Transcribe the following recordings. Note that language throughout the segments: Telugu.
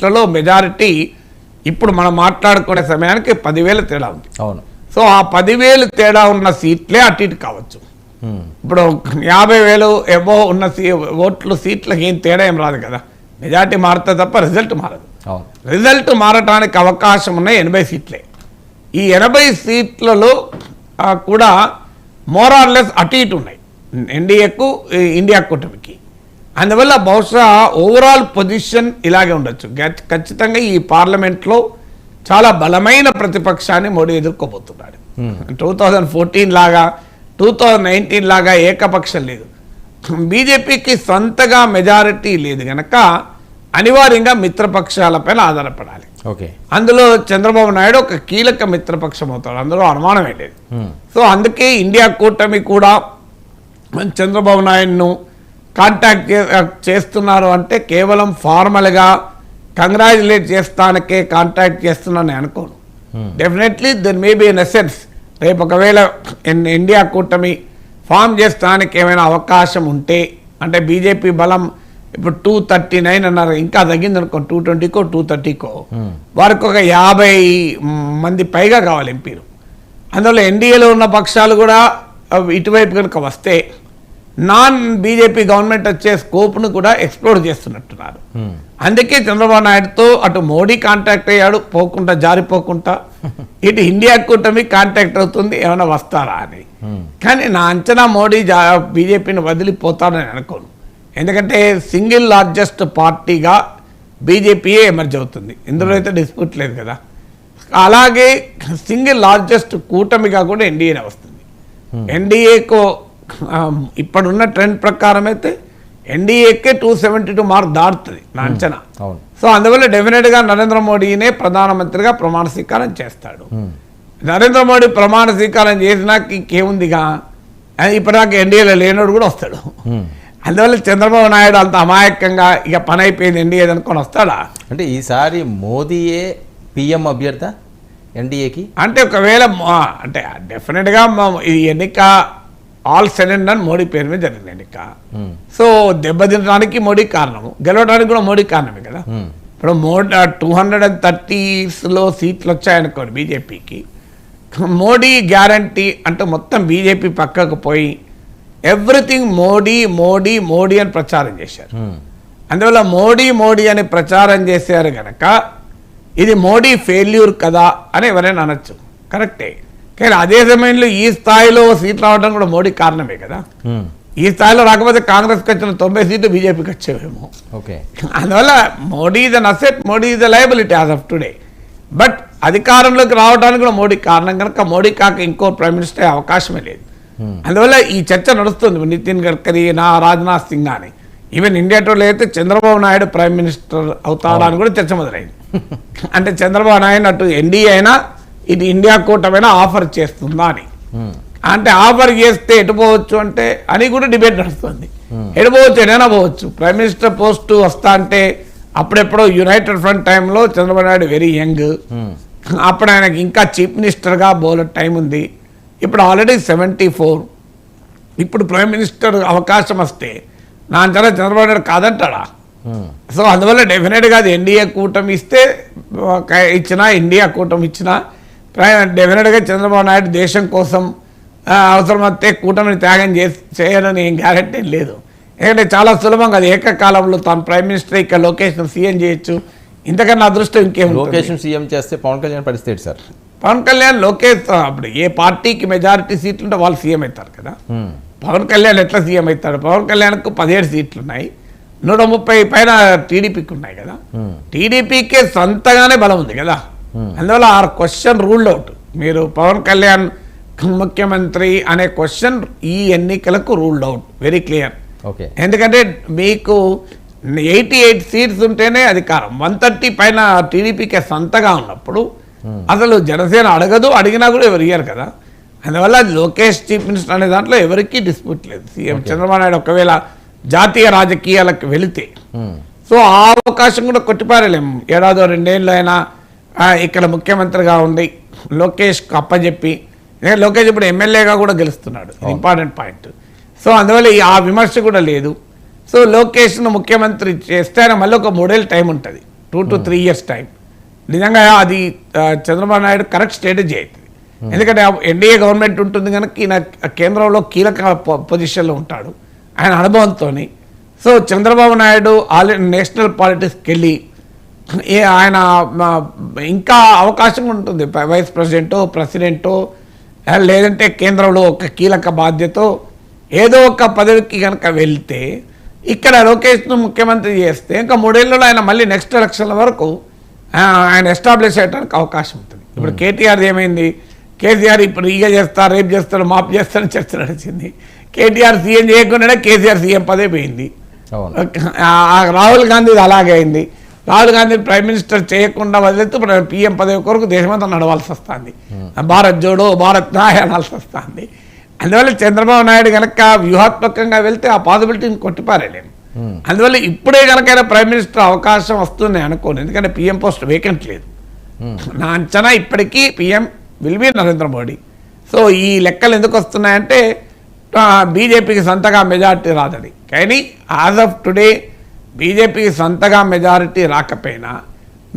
సీట్లలో మెజారిటీ ఇప్పుడు మనం మాట్లాడుకునే సమయానికి 10,000 తేడా ఉంది. అవును. సో ఆ 10,000 తేడా ఉన్న సీట్లే అటు ఇటు కావచ్చు. ఇప్పుడు 50,000 ఎబో ఉన్న ఓట్లు సీట్లకు ఏం తేడా ఏం రాదు కదా, మెజారిటీ మారుతుంది తప్ప రిజల్ట్ మారదు. రిజల్ట్ మారటానికి అవకాశం ఉన్న 80 సీట్లే. ఈ 80 సీట్లలో కూడా మోర్ ఆర్ లెస్ అటు ఇటు ఉన్నాయి ఎన్డీఏకు ఇండియా కూటమికి. అందువల్ల బహుశా ఓవరాల్ పొజిషన్ ఇలాగే ఉండొచ్చు. ఖచ్చితంగా ఈ పార్లమెంట్లో చాలా బలమైన ప్రతిపక్షాన్ని మోడీ ఎదుర్కోబోతున్నాడు. 2014 లాగా 2019 లాగా ఏకపక్షం లేదు. బీజేపీకి సొంతగా మెజారిటీ లేదు కనుక అనివార్యంగా మిత్రపక్షాలపైన ఆధారపడాలి. అందులో చంద్రబాబు నాయుడు ఒక కీలక మిత్రపక్షం అవుతాడు, అందులో అనుమానమే లేదు. సో అందుకే ఇండియా కూటమి కూడా చంద్రబాబు నాయుడును కాంటాక్ట్ చేస్తున్నారు అంటే కేవలం ఫార్మల్గా కంగ్రాచులేట్ చేస్తానికే కాంటాక్ట్ చేస్తున్నానని అనుకోను. Definitely there may be in essence రేపు ఒకవేళ ఇండియా కూటమి ఫామ్ చేస్తానికి ఏమైనా అవకాశం ఉంటే, అంటే బీజేపీ బలం ఇప్పుడు 239 అన్నారు, ఇంకా తగ్గింది అనుకో 220కో 230కో, వారికి ఒక 50 మంది పైగా కావాలి ఎంపీలు. అందులో ఎన్డీఏలో ఉన్న పక్షాలు కూడా ఇటువైపు కనుక వస్తే నాన్ బీజేపీ గవర్నమెంట్ వచ్చే స్కోప్ను కూడా ఎక్స్ప్లోర్ చేస్తున్నట్టున్నారు. అందుకే చంద్రబాబు నాయుడుతో అటు మోడీ కాంటాక్ట్ అయ్యాడు, పోకుండా జారిపోకుండా, ఇటు ఇండియా కూటమి కాంటాక్ట్ అవుతుంది ఏమైనా వస్తారా అని. కానీ నా అంచనా మోడీ బీజేపీని వదిలిపోతాడని అనుకోను. ఎందుకంటే సింగిల్ లార్జెస్ట్ పార్టీగా బీజేపీయే ఎమర్జ్ అవుతుంది, ఇందులో అయితే డిస్ప్యూట్ లేదు కదా. అలాగే సింగిల్ లార్జెస్ట్ కూటమిగా కూడా ఎన్డీఏనే వస్తుంది. ఎన్డీఏకు ఇప్పుడున్న ట్రెండ్ ప్రకారం అయితే ఎన్డీఏకే 272 మార్క్ దాటుతుంది నా అంచనా. సో అందువల్ల డెఫినెట్గా నరేంద్ర మోడీనే ప్రధానమంత్రిగా ప్రమాణ స్వీకారం చేస్తాడు. నరేంద్ర మోడీ ప్రమాణ స్వీకారం చేసినాక ఇంకేముందిగా, ఇప్పటిదాకా ఎన్డీఏలో లేనోడు కూడా వస్తాడు. అందువల్ల చంద్రబాబు నాయుడు అంత అమాయకంగా ఇక పని అయిపోయింది ఎన్డీఏ అనుకొని వస్తాడా? అంటే ఈసారి మోదీయే పిఎం అభ్యర్థ ఎన్డీఏకి అంటే ఒకవేళ అంటే డెఫినెట్గా ఈ ఎన్నిక ఆల్ సెడెన్ డన్ మోడీ పేరు మీద జరిగింది ఎన్నిక. సో దెబ్బతినడానికి మోడీ కారణము, గెలవడానికి కూడా మోడీ కారణమే కదా. ఇప్పుడు 230లో సీట్లు వచ్చాయనుకోండి బీజేపీకి, మోడీ గ్యారంటీ అంటే మొత్తం బీజేపీ పక్కకు పోయి ఎవ్రీథింగ్ మోడీ మోడీ మోడీ అని ప్రచారం చేశారు. అందువల్ల మోడీ మోడీ అని ప్రచారం చేశారు కనుక ఇది మోడీ ఫెయిల్యూర్ కదా అని ఎవరైనా అనొచ్చు, కరెక్టే. కానీ అదే సమయంలో ఈ స్థాయిలో సీట్లు రావడం కూడా మోడీ కారణమే కదా. ఈ స్థాయిలో రాకపోతే కాంగ్రెస్కి వచ్చిన 90 సీట్లు బీజేపీకి వచ్చేవేమో. అందువల్ల Modi is an asset, Modi is a liability as of today. But అధికారంలోకి రావడానికి కూడా మోడీ కారణం కనుక మోడీ కాక ఇంకో ప్రైమ్ మినిస్టర్ అవకాశమే లేదు. అందువల్ల ఈ చర్చ నడుస్తుంది. నితిన్ గడ్కరీ, రాజ్నాథ్ సింగ్ అని, ఈవెన్ ఇండియా టుడే అయితే చంద్రబాబు నాయుడు ప్రైమ్ మినిస్టర్ అవుతాడా అని కూడా చర్చ మొదలైంది. అంటే చంద్రబాబు నాయుడు అటు ఎన్డీఏ అయినా ఇది ఇండియా కూటమైనా ఆఫర్ చేస్తుందా అని. అంటే ఆఫర్ చేస్తే ఎటుపోవచ్చు అంటే అని కూడా డిబేట్ నడుస్తుంది. ఎటుపోవచ్చు, ఎడైనా పోవచ్చు. ప్రైమ్ మినిస్టర్ పోస్టు వస్తా అంటే అప్పుడెప్పుడో యునైటెడ్ ఫ్రంట్ టైంలో చంద్రబాబు నాయుడు వెరీ యంగ్, అప్పుడు ఆయనకి ఇంకా చీఫ్ మినిస్టర్గా బోలెడ్ టైం ఉంది. ఇప్పుడు ఆల్రెడీ 74. ఇప్పుడు ప్రైమ్ మినిస్టర్ అవకాశం వస్తే నా అంచనా చంద్రబాబు నాయుడు కాదంటాడా? సో అందువల్ల డెఫినెట్గా అది ఎన్డీఏ కూటమి ఇచ్చినా ఇండియా కూటమి ఇచ్చినా డెఫినెట్గా చంద్రబాబు నాయుడు దేశం కోసం అవసరమైతే కూటమిని త్యాగం చేయాలని ఏం గ్యారెంటీ లేదు. ఎందుకంటే చాలా సులభంగా అది ఏకకాలంలో తాను ప్రైమ్ మినిస్టర్ ఇక్కడ లొకేషన్ సీఎం చేయొచ్చు. ఇంతకన్నా అదృష్టం ఇంకేం. లొకేషన్ సీఎం చేస్తే పవన్ కళ్యాణ్ పరిస్థితి సార్. పవన్ కళ్యాణ్ లోకేష్ అప్పుడు ఏ పార్టీకి మెజారిటీ సీట్లు ఉంటే వాళ్ళు సీఎం అవుతారు కదా. పవన్ కళ్యాణ్ ఎట్లా సీఎం అవుతాడు? పవన్ కళ్యాణ్కు 17 సీట్లు ఉన్నాయి, 130 పైన టీడీపీకి ఉన్నాయి కదా. టీడీపీకే సొంతగానే బలం ఉంది కదా. అందువల్ల ఆ క్వశ్చన్ రూల్డ్ అవుట్. మీరు పవన్ కళ్యాణ్ ముఖ్యమంత్రి అనే క్వశ్చన్ ఈ ఎన్నికలకు రూల్డ్ అవుట్, వెరీ క్లియర్. ఎందుకంటే మీకు 88 సీట్స్ ఉంటేనే అధికారం, 130 పైన టీడీపీకే సొంతగా ఉన్నప్పుడు అసలు జనసేన అడగదు, అడిగినా కూడా ఎవరు ఇయ్యారు కదా. అందువల్ల లోకేష్ చీఫ్ మినిస్టర్ అనే దాంట్లో ఎవరికీ డిస్ప్యూట్ లేదు. సీఎం చంద్రబాబు నాయుడు ఒకవేళ జాతీయ రాజకీయాలకు వెళితే సో ఆ అవకాశం కూడా కొట్టిపారలేము. ఏడాదో 2 ఏళ్ళు అయినా ఇక్కడ ముఖ్యమంత్రిగా ఉండి లోకేష్కి అప్పచెప్పి, లోకేష్ ఇప్పుడు ఎమ్మెల్యేగా కూడా గెలుస్తున్నాడు, ఇంపార్టెంట్ పాయింట్. సో అందువల్ల ఆ విమర్శ కూడా లేదు. సో లోకేష్ను ముఖ్యమంత్రి చేస్తే ఆయన మళ్ళీ ఒక 3 ఏళ్ళు టైం ఉంటుంది 2 to 3 years టైం. నిజంగా అది చంద్రబాబు నాయుడు కరెక్ట్ స్ట్రాటజీ అవుతుంది. ఎందుకంటే ఎన్డీఏ గవర్నమెంట్ ఉంటుంది కనుక ఈయన కేంద్రంలో కీలక పొజిషన్లో ఉంటాడు ఆయన అనుభవంతో. So Chandrababu Naidu already national పాలిటిక్స్కి వెళ్ళి ఆయన ఇంకా అవకాశం ఉంటుంది, వైస్ ప్రెసిడెంటో లేదంటే కేంద్రంలో ఒక కీలక బాధ్యత ఏదో ఒక పదవికి కనుక వెళ్తే ఇక్కడ లోకేష్ను ముఖ్యమంత్రి చేస్తే ఇంకా 3 ఏళ్ళలో ఆయన మళ్ళీ నెక్స్ట్ ఎలక్షన్ల వరకు ఆయన ఎస్టాబ్లిష్ అయ్యడానికి అవకాశం ఉంటుంది. ఇప్పుడు కేటీఆర్ ఏమైంది, కేసీఆర్ ఇప్పుడు ఈగ చేస్తారు, రేపు చేస్తారు, మాపు చేస్తారని చర్చ నడిచింది. కేటీఆర్ సీఎం చేయకుండానే కేసీఆర్ సీఎం పదవి పోయింది. రాహుల్ గాంధీ అలాగే అయింది. రాహుల్ గాంధీ ప్రైమ్ మినిస్టర్ చేయకుండా వదిలేస్తే ఇప్పుడు పీఎం పదవి కొరకు దేశమంతా నడవాల్సి వస్తుంది. భారత్ జోడో భారత్ నాయ్ అనాల్సి వస్తుంది. అందువల్ల చంద్రబాబు నాయుడు కనుక వ్యూహాత్మకంగా వెళ్తే ఆ పాసిబిలిటీని కొట్టిపారేలేము. అందువల్ల ఇప్పుడే కనుకైనా ప్రైమ్ మినిస్టర్ అవకాశం వస్తుంది అనుకోను, ఎందుకంటే పీఎం పోస్ట్ వేకెంట్ లేదు. నా అంచనా ఇప్పటికీ PM will be Narendra Modi. So ఈ లెక్కలు ఎందుకు వస్తున్నాయంటే బీజేపీకి సొంతగా మెజారిటీ రాదని. కానీ యాజ్ ఆఫ్ టుడే బీజేపీకి సొంతగా మెజారిటీ రాకపోయినా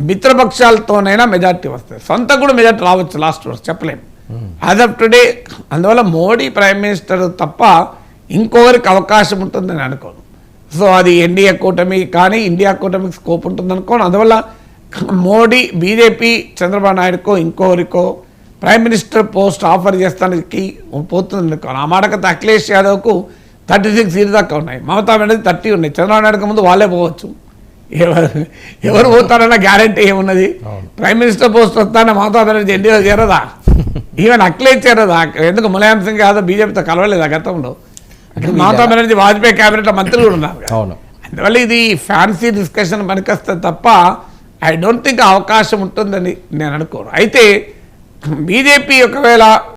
మిత్రపక్షాలతోనైనా మెజారిటీ వస్తుంది. సొంత కూడా మెజారిటీ రావచ్చు, లాస్ట్ వర్స్ చెప్పలేము యాజ్ ఆఫ్ టుడే. అందువల్ల మోడీ ప్రైమ్ మినిస్టర్ తప్ప ఇంకొకరికి అవకాశం ఉంటుందని అనుకోను. సో అది ఎన్డీఏ కూటమి కానీ ఇండియా కూటమికి స్కోప్ ఉంటుంది అనుకోను. అందువల్ల మోడీ బీజేపీ చంద్రబాబు నాయుడుకో ఇంకొకరికో ప్రైమ్ మినిస్టర్ పోస్ట్ ఆఫర్ చేస్తానికి పోతుంది అనుకోను. ఆ మాటకైతే అఖిలేష్ యాదవ్కు 36 సీట్లు దాకా ఉన్నాయి, మమతా బెనర్జీ 30 ఉన్నాయి. చంద్రబాబు నాయుడుకి ముందు వాళ్ళే పోవచ్చు. ఎవరు పోతారన్న గ్యారంటీ ఏమున్నది? ప్రైమ్ మినిస్టర్ పోస్ట్ వస్తానే మమతా బెనర్జీ ఎన్డీఏలో చేరదా? ఈవెన్ అఖిలేష్ చేరదా? ఎందుకు ములాయం సింగ్ యాదవ్ బీజేపీతో కలవలేదా గతంలో? మమతా బెనర్జీ వాజ్పేయి క్యాబినెట్లో మంత్రులు కూడా ఉన్నారు. అందువల్ల ఇది ఫ్యాన్సీ డిస్కషన్ పనికొస్తే తప్ప ఐ డోంట్ థింక్ అవకాశం ఉంటుందని నేను అనుకోను. అయితే బీజేపీ ఒకవేళ